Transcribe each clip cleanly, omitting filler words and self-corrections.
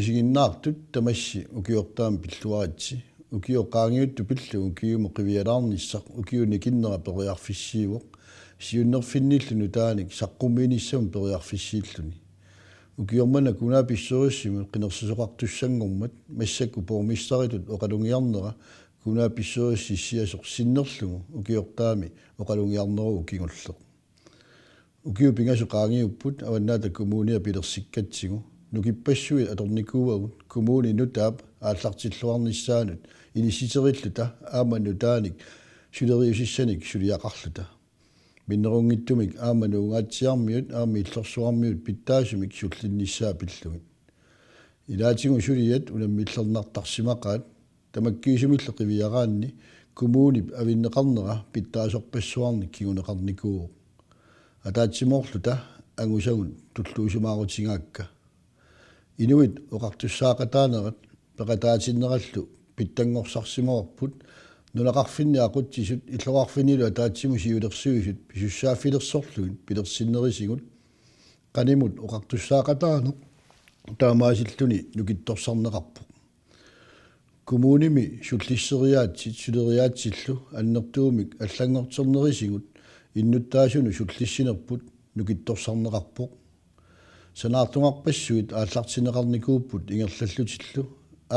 isiginnaartut tamassi ukiortaam pilluaritsi ukioqaangiuttu pillu ukiumu qivialaarnissaq ukiuni kinnera periarfissiivoq siunnerfinnillunu taanik saqqummiinissam periarfissiilluni ukiormana kunaapissuurissimu qinersusoqartussangormat massakku pormissaritut oqalungiarnera kunaapissuurissi siasoq sinnerlugu ukiortaami oqalungiarneru ukingulleq ukiu pingasu qaangiupput avannaata kommunia pilersikkatsigu nukippassuit atornikuuagut kommuni nutaap aallartilluarnissaanut inisiterilluta aamanu taanik suleriusissanik suliaqarluta minnerungittumik aamanu ungaatsiarmiut aami illorsuarmiut pittaasumik sullinnissaa pillugit ilaatigu suliat unammillernaartarsimaqaat tamakkiisumille qiviaraanni kommunip avinneqarnera pittaasorpassuarnik kiguneqarnikuuq ataatsimorluta angusagun tulluusumaarutingaakka inuit oqartussaaqataanerat peqataatinnerallu pittangorsarsimoorput nunaqarfinni aqutsisut illorarfinilu ataatsimu siulersuisut pisussaaffilersorlugit pilersinnerisigut qanimut oqartussaaqataaneq taamaasilluni nukittorsarneqarpoq kommunimi sullisseriaatsit suleriaatsillu annertuumik allangorternerisigut innuttaasunu sullissinerput nukittorsarneqarpoq sanaartungarpassuit aallartineqarnikuupput ingerlallutillu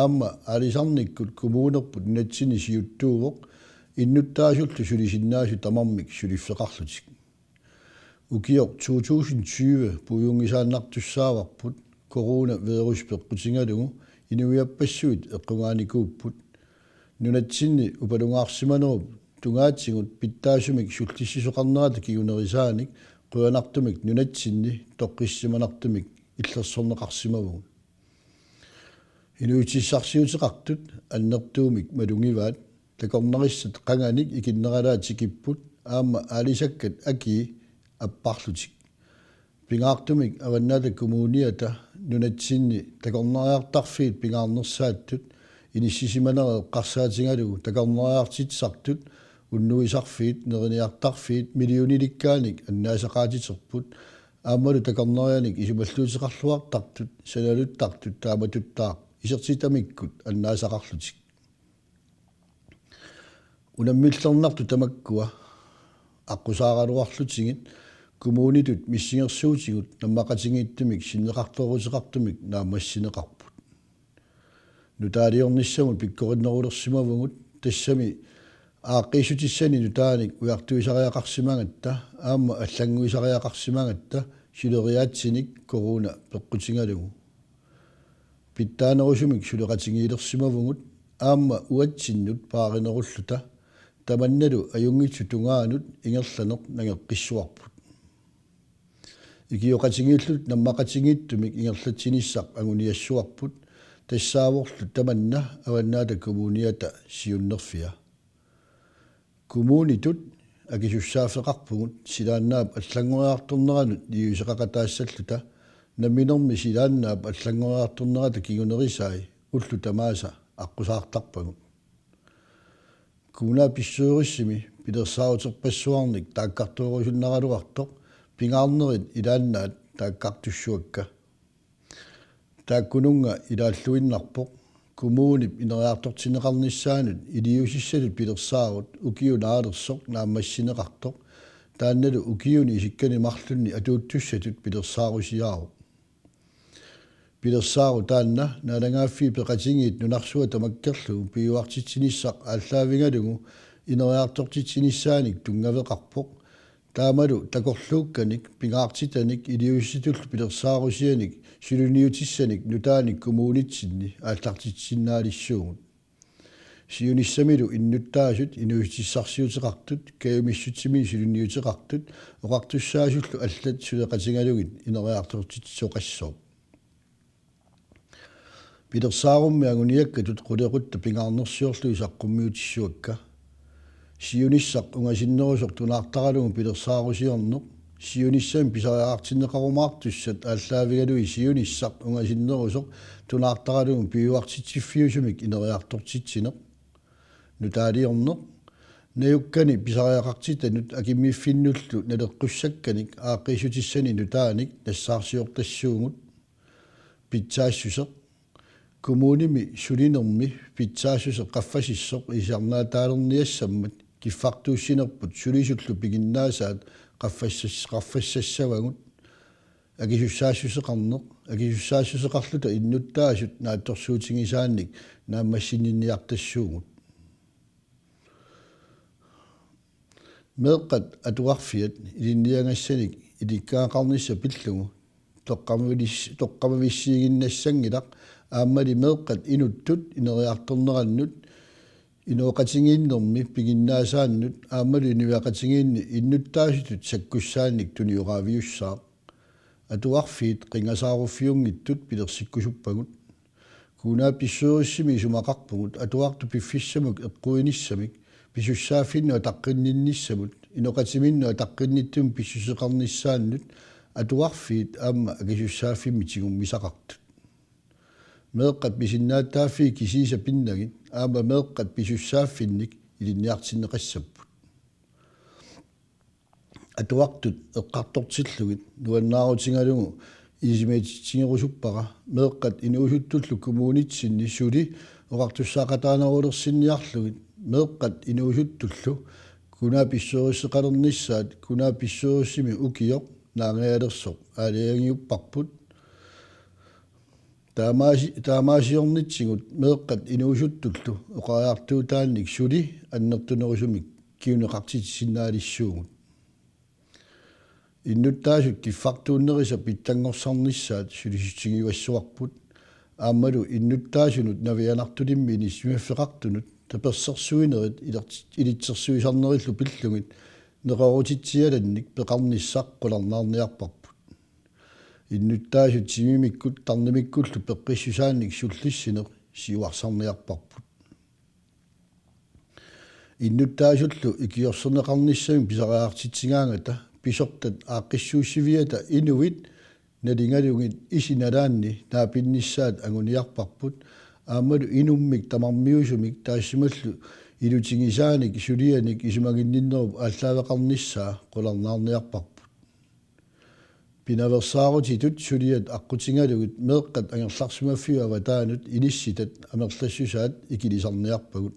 aamma aalisarnikkut kommunerput natsini siuttuuvoq innuttaasullu sulisinnaasut tamarmik sulifeqarlutik ukioq 2020 pujungisaannartussaavarput coronavirus peqqutingalugu inuiappassuit eqqungaanikuupput nunatsinni upalungaarsimanerup tungaatsigut pittaasumik sullissisoqarnerata kigunerisaanik quanartumik nunatsinni toqqissimanartumik illersorneqarsimavugut inuitissarsiuteqartut annertuumik malungivaat takornerissat qanganik ikinneralaatikkipput aamma aalisakkat aki apparlutik pingaartumik avannaata kommuniata nunatsinni takorneriartarfiit pingaarnersaattut inississimanereqqarsaatingalugu takorneriartitsartut unnuisarfiit neriniartarfiit milliunilikkaanik annaasaqaatiterput aammalu takornerianik isumalluuteqarluartartut sanaluttartut taamatuttaaq isertitamikkut annaasaqarlutik unammillernertu tamakkua аққусаагалуарлутигит коммунитут миссингерсуутигут наммақатингиттумик синнеқарторутеқартумик наамассинеқарпут нутаалиорниссамут пиккориннерулерсимавгут тассами ааққисутиссани нутааник уяртуисариақарсимагатта аама аллангуисариақарсимагатта сулериаатсиник корона пеққутингалугу питтаанерусумик сулеқатингиилерсимавгут аама уатсиннут пааринеруллута таманналу аюнгитсу тунгаанут ингерланеқ нагеққиссуарпут икиоқатингииллут наммақатингиттумик ингерлатсиниссақ агуниассуарпут тассааворлу таманна аваннаата коммуниата сиуннерфиа коммунитут акисуссаафеқарпугут силааннаап аллангориарторнеранут иусеқақатаассаллута намминерми силааннаап аллангориарторнерата кигунерисаи уллу тамааса аққусаартарпагут куна писсуурissimi пилерсаарутерпассуарник тааккартуурусуннаралуартоқ пингаарнерит илааннаат тааккартуссуакка тааккунунга илааллуиннарпоқ коммунип инериартортинеқарниссаанут илиусиссалут пилерсаарут укиунаалерсоқ наамассинеқартоқ таанналу укиуни исиккани марлунни атуутtussатут пилерсаарусиаару пилерсаару таанна налангааффи пеқатингиит нунарсуа тамаккерлугу пиуартитсиниссақ ааллаавингалугу инериартортитсиниссааник тунгавеқарпоқ таамалу такорлуукканик пингаартитаник илиусситуллу пилерсаарусианик сулуниутиссаник нутааник коммунитсинни ааллартитсиннаалиссуугут сиуниссамилу иннуттаасут инуитиссарсиутеқартут каумиссутсими сулуниутеқартут оқартуссаасуллу аллат сулеқатингалугит инериартортитсоқассоо пилерсаарумми агуниаккатут қулеқутта пингаарнерсиорлуи саққуммиутиссуакка сиуниссақ унгасиннерусоқ тунаартаралугу пилерсаарусиорнеқ сиуниссам писариаартиннеқарумаартуссат ааллаавигалуи сиуниссақ унгасиннерусоқ тунаартаралугу пиуартитсиффиусумик инериартортитсинеқ нутаалиорнеқ наюккани писариақартитанут акиммиффиннуллу налеққуссакканик ааққисутиссани нутааник нассаарсиортассуугут питсаассусеқ kommunimi sulinermi pitsaasusa qaffasissoq isiarnaataalerniassammat kiffartuussinerput sulisullu piginnaasaat qaffassassavagut akisussaasusseqarneq akisussaasusseqarluta innuttaasut naattorsuutigisaannik naammassinniartassuugut meeqqat atuarfiat ilinniangassanik ilikkaaqarnissa pillugu toqqamavissiiginnassangilaq aammali meeqqat inuttut ineriartornerannut inuoqatigiinnermi piginnaasaannut aammali inuiaqatigiinni innuttaasutut sakkussaannik tunioraaviussaa atuarfiit qingasaarufiungittut pilersikkusuppagut kuunaa pissuurissimi sumaqarpugut atuartu piffissamuk eqquinissamik pisussaafinnu ataqqinninnissamut inoqatiminnu ataqqinnittun pissuseqarnissaannut atuarfiit aamma akisussaaffimmitigum misaqartut meeqqat pisinnaаттааффи кисиса пиннагит аама meeqqat писуссааффинник илинниартиннеқассаппут атуартут эққартортиллугит нуаннаарутингалугу исиматингерусуппара meeqqat инуусуттуллу коммунитсинни сули оқартуссаақатаанерулерсинниарлугит meeqqat инуусуттуллу кунаа писсуруссеқалернissaат кунаа писсуруссими укиоқ наангаалерсоқ аалиангиуппарпут таамаасиорнитсигут meeqqat inuusuttullu oqaartuutaannik suli annertunerusumik kiuneqartitsinnaalissuugut innuttaasut kiffartuunnerisa pittangorsaarnissaat sulisutigiuassuarput aammalu innuttaasunut navianartulimmi nismiaffeqartunut tapersersuinerit ilitsersuisarnerillu pillugit neqorutitsialannik peqarnissaq qularnaarniarparput иннуттаасут симимиккут тарнимиккуллу пеққиссусаанник суллиссинеқ сиуарсарниарпарпут иннуттаасуллу икиорсернеқарниссами писариартитсигаангата писортат ааққиссууссивиата инуит налингалугит исиналаанни наапиннissaат агуниарпарпут аамалу инуммик тамармиусумик таассималлу илутигисааник сулианик исумагинниннеруп ааллаавеқарниссаа қуларнаарниарпарпут пинаверсаарутитут сулиат аққутингалугит meeqqat ангерларсумаффиуава таанут инисситат амерлассусаат икилисарниарпагут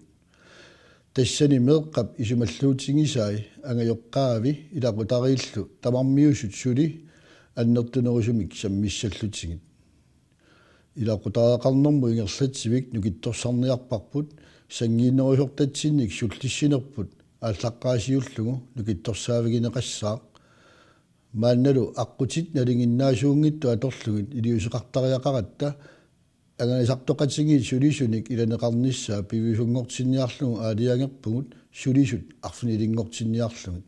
тассани meeqqap исумаллуутингисаи ангайоққаави илақутарииллу тамармиусут сули аннертунерусумик саммиссаллутигит илақутаақарнэрму ингерлатсивик нукитторсарниарпарпут сангииннерусортатсинник суллиссинерпут ааллаққаасиуллугу нукитторсаавигинеқассаа маанналу аққутит налингиннаасуунгитту аторлугит илиусеқартариақаратта аганисартоқатсиги сулисуник иланеқарниссаа пивисунгортинниарлугу аалиангерпугут сулисут арфнилингортинниарлугит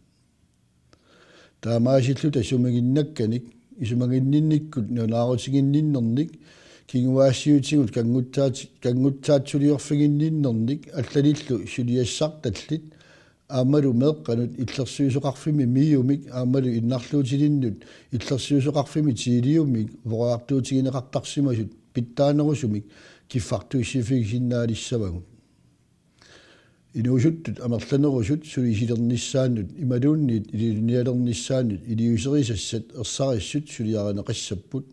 таамаасиллута сумагиннакканик исумагиннинниккут нунаарутигинниннерник кингуаассиутигут кангутсаатсулиорфигинниннерник аллалиллу сулиассарталлит аамалу meeqqanut иллерсуисоқарфими миумик аамалу иннарлуутилиннут иллерсуисоқарфими тиилиумик воqaartuutiginеқартарсимасут питтаанерусумик киффартуиссифигисиннаалиссавагут инуусуттут амерланерусут сулисилернissaannут ималуунниит илилуниалернissaannут илиусерисассат ерсариссут сулиаринеқассаппут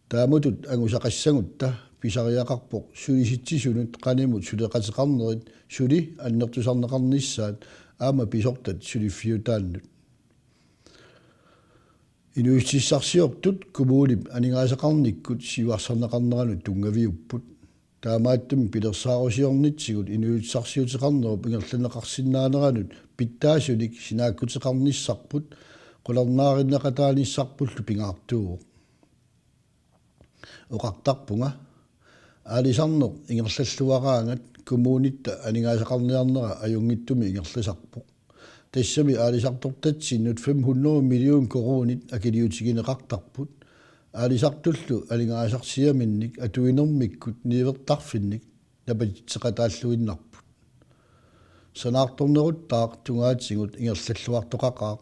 таамутут ангусақассагутта писариақарпоқ сулиситсисунут qaнимут сулеқатеқарнерит сули аннертусарнеқарнissaат аама писортат сулиффиутааннут инуиссарсиортут кумуулип анигаасақарниккут сиварсарнеқарнеранут тунгавиуппут таамааттум пилерсаарусиорнитсигут инуитсарсиутеқарнеруп ингерланеқарсинаанеранут питтаасуник синааккутеқарниссарпут qulernaarinneqataanissarpullu pingaartuuq oqartarpunga аалисарнеқ ингерллуараангат коммуунитта анигаасақарниарнера аюнгиттуми ингерласарпоқ тассами аалисартортатсиннут 500 миллион коронит акилиутигинеқартарпут аалисартуллу алингаасарсиаминник атуинермиккут нивертарфинник напатитсеқатааллуиннарпут санаарторнеруттаақ тунгаатсигут ингерллуартоқақаа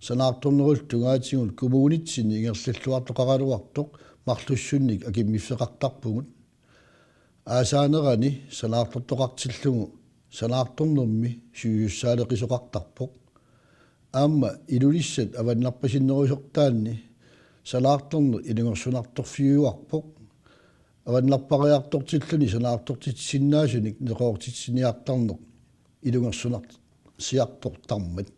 санаарторнерул тунгаатсигут коммуунитсинни ингерллуартоқаралуартоқ марлуссунник акиммиффеқартарпугут аасаанерани санаартортоқартиллугу санаарторнерми сююссаалеқисоқартарпоқ аама илулиссат аваннарпасиннерусортаанни санаарторнер илингорсунарторфиуарпоқ аваннарпариартортиллуни санаартортитсиннаасуник неқоортитсиниартарнеқ илунгерсунарт сиартортармат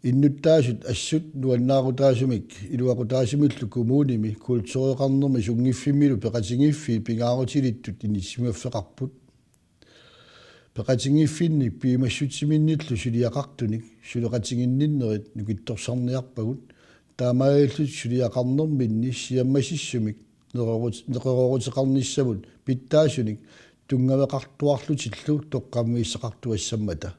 иннуттаасут ассут нуаннаарутаасумик илуакутаасимиллу коммуними культуреқарнерми сунгиффиммилу пеқатингиффи пингаарутилиттут иниссимаффеқарпут пеқатингиффинник пиимассутсиминниллу сулиақартуник сулеқатингинниннерит нукитторсарниарпагут таамааллут сулиақарнерминни сиаммасиссумик неқорорутеқарниссамут питтаасуник тунгавеқартуарлутиллу тоққаммииссақартуассаммата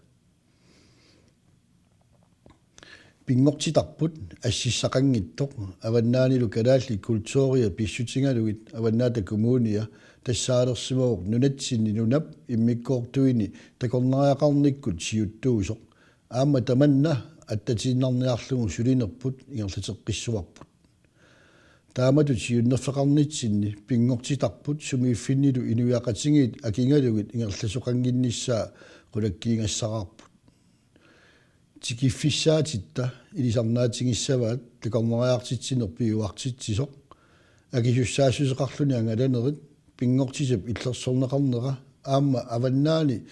пингортитарпут ассиссақангиттоқ аваннаанилу калаалли культуурия писсутингалугит аваннаата коммуния тассаалерсимавоқ нунатсинни нунап иммиккоортуини такорнариақарниккут сиуттуусоқ аама таманна аттатииннарниарлугу сулинерпут ингерлатеққиссуарпут таамату сиуннерфеқарнитсинни пингортитарпут сумииффиннилу инуиақатингиит акингалугит ингерласоқангинниссаа қулаккиингассараарпут тикиффиссаатитта илисарнаатингиссаваат такорнариартитсинер пиуартитсисоқ акисуссаассусеқарлуни ангаланерит пингортисап иллерсорнеқарнера аама аваннаани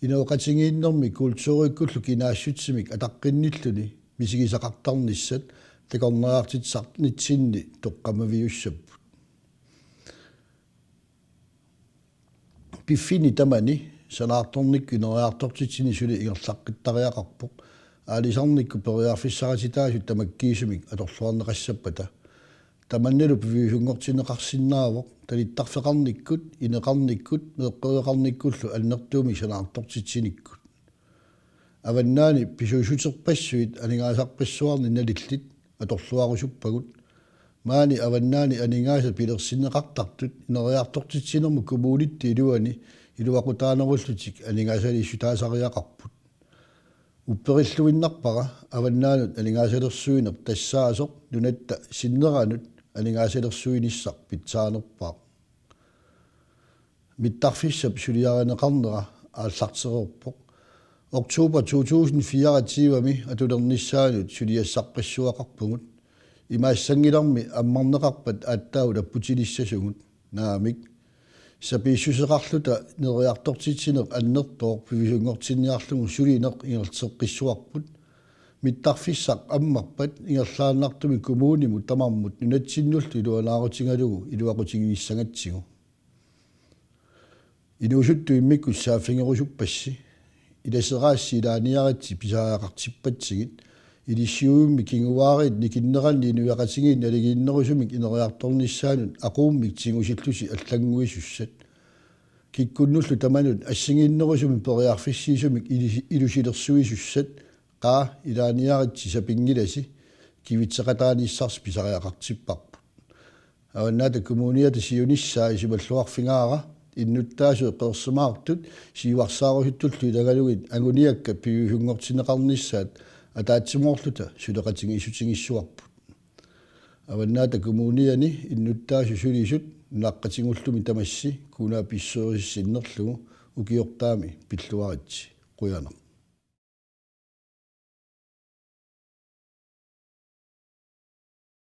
инауқатингииннэрми культууриккуллу кинаассутсимик атаққинниллуни мисигисақартарниссат такорнариартитсарнитсинни тоққамавиуссаппут пиффини тамани санаарторникку нериартортитсини сули ингерлаққиттариақарпоқ аалисарникку периарфиссаратитаасут тамаккиисумик аторлуарнеқассаппата таманнелу пивиусунгортинеқарсинаавоқ талиттарфеқарниккут инеқарниккут меэққеқарниккуллу алнертууми санаартортитсиниккут аваннаани писуусутерпассуит анингаасарпассуарни налиллит аторлуарусуппагут маани аваннаани анингааса пилерсинеқартартут инериартортитсинерму коммунитти илуани илуақутаанеруллутик анингаасалиссутаасариақарпут уппериллуиннарпара аваннаанут анингаасалерсуинер тассаасоқ нунатта синнеранут анингаасалерсуиниссар питсаанерпаа миттарфиссап сулиаранеқарнера ааллартерерпоқ октobер 2024ми атулерниссаанут сулиассарпассуақарпугут имаассангиларми аммарнеқарпат ааттаула путилиссасугут наамик сапииссусеқарлута нериартортитсинеқ аннертоор пивисунгортинниарлугу сулинеқ ингертеққиссуарпут миттарфиссақ аммарпат ингерлааннартуми коммуниму тамармут нунатсиннуллу илуанаарутингалугу илуақутигииссангатсигу инуусутту иммикку сааффингерусуппасси иласераасси илааниаратси писааақартиппатсигит илиссиуимми кингуаарит никиннеранни инуяқатигиин алигииннерусумик инериарторниссаанут aquummik тингусиллуси аллангуисуссат киккуннуллу таманут ассигииннерусуми периарфиссиисумик илусилерсуисуссат қаа илааниаратси сапингиласи кивитсеқатааниссарс писариақартиппарпут аваннаата коммуниата сиуниссаа исималлуарфингаара иннуттаасу персимаартут сиуарсаарусуттуллу илагалугит агуниакка пиусунгортинеқарниссаат атаатсимоорлута сулеқатингиисутингиссуарпут аваннаата коммуниани иннуттаасу сулисут нааққатингуллуми тамасси кунаа писсуерисиннерлугу укиортаами пиллуаритси қуянер